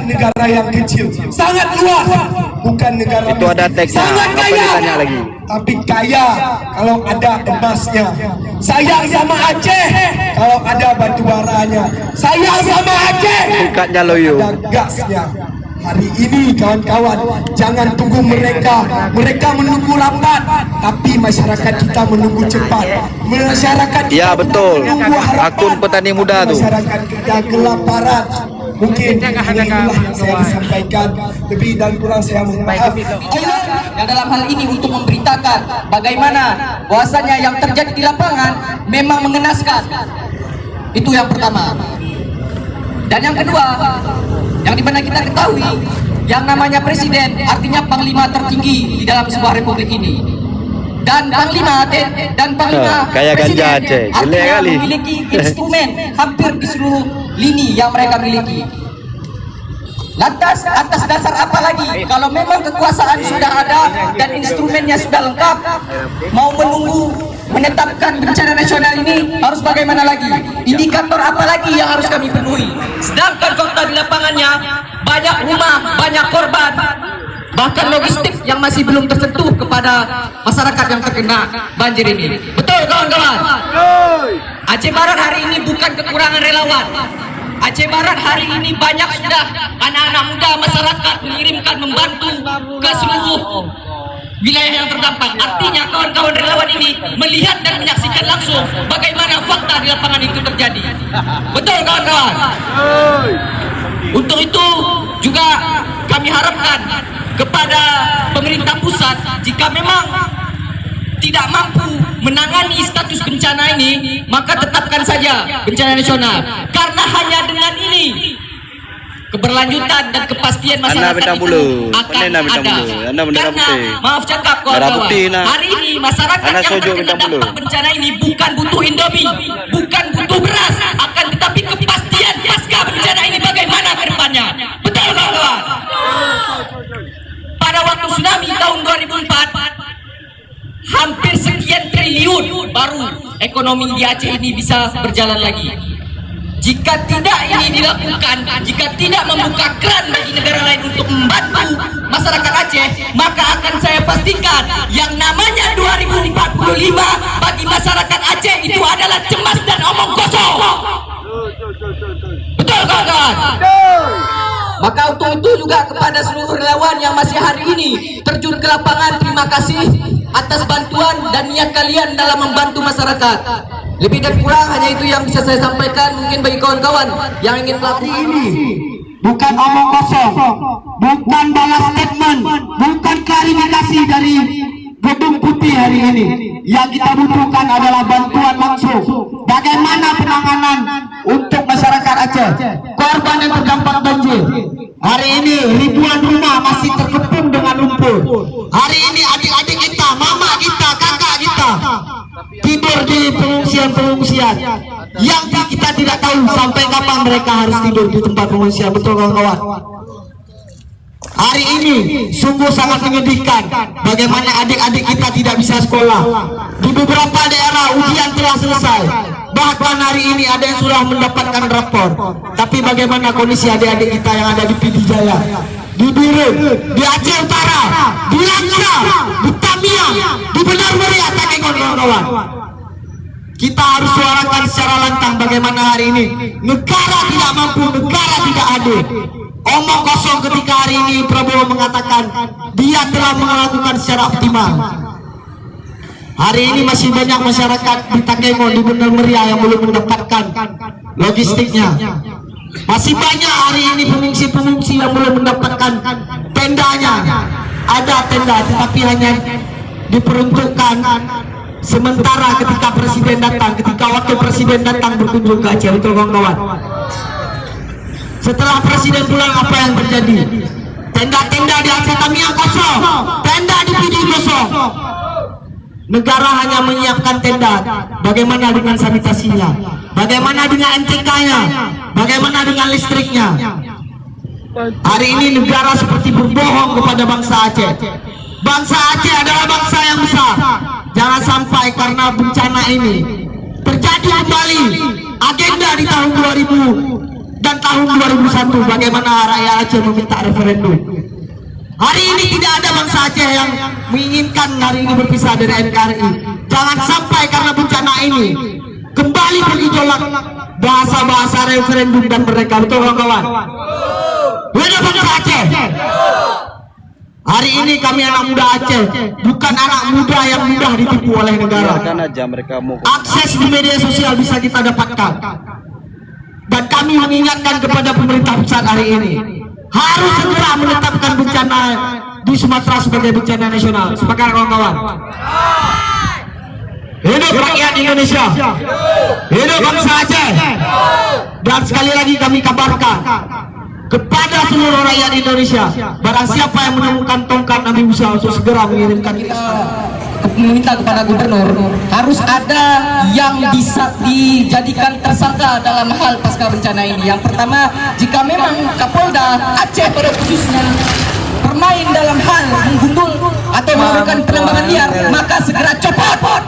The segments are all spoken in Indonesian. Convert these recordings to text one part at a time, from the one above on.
negara yang kecil, sangat luas, bukan negara itu ada teksnya, sangat apa kaya, ditanya lagi? tapi kaya kalau ada emasnya. Sayang sama Aceh kalau ada batu baranya. Sayang sama Aceh Singkatnya loyo. ada gasnya. Hari ini kawan-kawan, jangan tunggu mereka. Mereka menunggu lambat, tapi masyarakat kita menunggu cepat. Masyarakat kita Ya betul, menunggu harapan. akun petani muda tuh. Masyarakat kita kelaparan. Mungkin inilah yang saya sampaikan. Lebih dan kurang saya mohon maaf. Yang dalam hal ini untuk memberitakan bagaimana bahwasanya yang terjadi di lapangan memang mengenaskan. Itu yang pertama. Dan yang kedua, yang dimana kita ketahui, yang namanya presiden artinya panglima tertinggi di dalam sebuah republik ini. Dan panglima kayak ganja Aceh, jelek artinya kali. memiliki instrumen hampir di seluruh lini yang mereka miliki. Lantas atas dasar apa lagi kalau memang kekuasaan sudah ada dan instrumennya sudah lengkap, mau menunggu menetapkan bencana nasional ini harus bagaimana lagi? Indikator apa lagi yang harus kami penuhi? Sedangkan fakta di lapangannya banyak rumah, banyak korban, bahkan logistik yang masih belum tersentuh kepada masyarakat yang terkena banjir ini. Betul kawan-kawan? Aceh Barat hari ini bukan kekurangan relawan. Aceh Barat hari ini banyak sudah anak-anak muda masyarakat mengirimkan membantu ke seluruh wilayah yang terdampak. Artinya kawan-kawan relawan ini melihat dan menyaksikan langsung bagaimana fakta di lapangan itu terjadi. Betul kawan-kawan? Untuk itu juga kami harapkan kepada pemerintah pusat, jika memang tidak mampu menangani status bencana ini, maka tetapkan saja bencana nasional. Karena hanya dengan ini keberlanjutan dan kepastian masyarakat itu akan ada. Karena maaf cakap kawan-kawan, hari ini masyarakat yang terkena dampak bencana ini bukan butuh Indomie, bukan butuh beras, akan tetapi kepastian pasca bencana ini bagaimana ke depannya. Betul kawan-kawan? Pada waktu tsunami tahun 2004, hampir sekian triliun baru ekonomi di Aceh ini bisa berjalan lagi. Jika tidak ini dilakukan, jika tidak membuka keran bagi negara lain untuk membantu masyarakat Aceh, maka akan saya pastikan yang namanya 2045 bagi masyarakat Aceh itu adalah cemas dan omong kosong. Betul kawan-kawan? Maka untuk itu juga kepada seluruh relawan yang masih hari ini terjun ke lapangan, terima kasih atas bantuan dan niat kalian dalam membantu masyarakat. Lebih dan kurang hanya itu yang bisa saya sampaikan. Mungkin bagi kawan-kawan yang ingin melakukan Ini bukan omong kosong, bukan balas statement, bukan klarifikasi dari Gedung Putih hari ini. Yang kita butuhkan adalah bantuan langsung. Bagaimana penanganan untuk masyarakat Aceh, korban yang terdampak banjir. Hari ini ribuan rumah masih terkepung dengan lumpur. Hari ini adik-adik kita, mama kita, kakak kita tidur di pengungsian-pengungsian yang kita tidak tahu sampai kapan mereka harus tidur di tempat pengungsian. Betul kawan-kawan? Hari ini sungguh sangat menyedihkan bagaimana adik-adik kita tidak bisa sekolah. Di beberapa daerah ujian telah selesai, bahkan hari ini ada yang sudah mendapatkan rapor. Tapi bagaimana kondisi adik-adik kita yang ada di Pidi Jaya, di Birun, di Aceh Utara, di Langsa, di Tamiang, di Benar Meriah, kawan-kawan? Kita harus suarakan secara lantang bagaimana hari ini negara tidak mampu, negara tidak adil. Omong kosong ketika hari ini Prabowo mengatakan dia telah melakukan secara optimal. Hari ini masih banyak masyarakat di Takengon, di Benar Meriah yang belum mendapatkan logistiknya. Masih banyak hari ini pengungsi-pengungsi yang belum mendapatkan tendanya. Ada tenda tetapi hanya diperuntukkan sementara ketika presiden datang, ketika wakil presiden datang berkunjung ke Aceh. Betul kawan-kawan? Setelah presiden pulang, apa yang terjadi? Tenda-tenda di Aceh Tamiang kosong, tenda di Pidi kosong. Negara hanya menyiapkan tenda. Bagaimana dengan sanitasinya? Bagaimana dengan MTK-nya? Bagaimana dengan listriknya? Hari ini negara seperti berbohong kepada bangsa Aceh. Bangsa Aceh adalah bangsa yang besar. Jangan sampai karena bencana ini terjadi kembali agenda di tahun 2000 dan tahun 2001 bagaimana rakyat Aceh meminta referendum. Hari ini tidak ada bangsa Aceh yang menginginkan hari ini berpisah dari NKRI. Jangan sampai karena bencana ini kembali bergejolak bahasa-bahasa referendum dan mereka. Betul kawan-kawan? Hidup bangsa Aceh. Hari ini kami anak muda Aceh, bukan anak muda yang mudah ditipu oleh negara. Biarkan aja mereka mau. Akses di media sosial bisa kita dapatkan. Dan kami mengingatkan kepada pemerintah pusat hari ini, harus segera menetapkan bencana di Sumatera sebagai bencana nasional. Sepakat kawan-kawan? Hidup rakyat Indonesia, hidup bangsa Aceh. Dan sekali lagi kami kabarkan kepada seluruh rakyat Indonesia, barang siapa yang menemukan tongkat Nabi Musa untuk segera mengirimkan kita meminta kepada gubernur harus ada yang bisa dijadikan tersangka dalam hal pasca bencana ini. Yang pertama, jika memang Kapolda Aceh pada khususnya bermain dalam hal menggundul atau melakukan penambangan liar, maka segera copot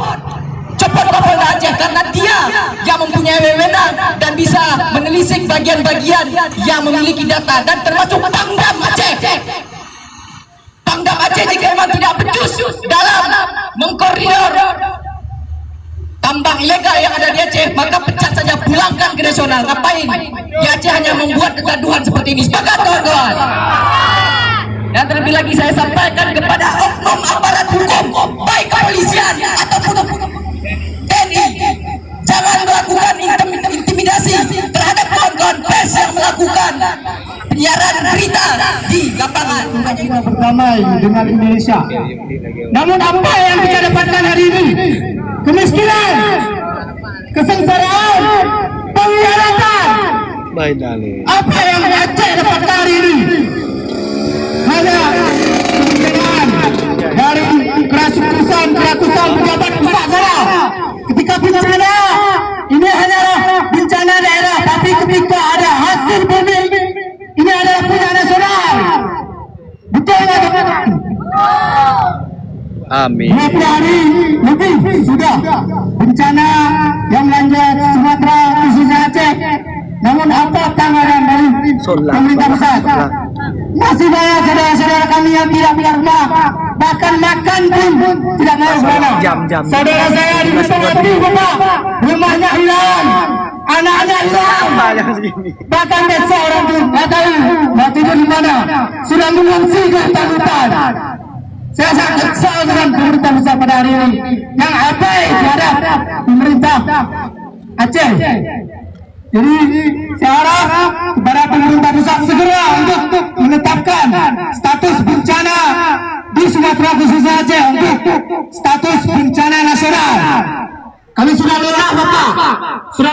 Kapolda Aceh, karena dia yang mempunyai wewenang dan bisa menelisik bagian-bagian yang memiliki data, dan termasuk Pangdam Aceh. Pangdam Aceh jika memang tidak becus dalam mengkoordinir tambang ilegal yang ada di Aceh, maka pecat saja, pulangkan ke nasional. Ngapain di Aceh hanya membuat kegaduhan seperti ini? Sepakat kawan-kawan? Dan terlebih lagi saya sampaikan kepada oknum aparat hukum, baik kepolisian ataupun TNI, jangan melakukan intimidasi terhadap kawan-kawan pers yang melakukan penyiaran berita di lapangan. kita berdamai dengan Indonesia. Namun apa yang kita dapatkan hari ini? Kemiskinan, kesengsaraan, pengkhianatan. Baik Dali. Apa yang Aceh dapatkan hari ini? Hanya kemiskinan dari keratusan pejabat pusat saja. Ketika bencana ini hanyalah bencana daerah, tapi ketika ada hasil bumi, ini adalah bencana nasional. Betul nggak teman-teman? Amin. 20 hari lebih sudah bencana yang melanda Sumatera khususnya Aceh. Namun apa tanggapan dari pemerintah pusat? Masih banyak saudara-saudara kami yang tidak punya rumah, bahkan makan pun tidak mau berada. Saudara saya di Mesti Bapak, rumahnya hilang, anak-anak hilang. Bahkan besok orang tu nggak tahu mau tidur di mana, sudah mengungsi ke hutan-hutan. Saya sangat kesal dengan pemerintah pusat pada hari ini yang abai terhadap pemerintah Aceh. Jadi saya harap kepada pemerintah pusat segera untuk menetapkan status bencana di Sumatera khususnya Aceh untuk status bencana nasional. Kami sudah lelah Bapak, sudah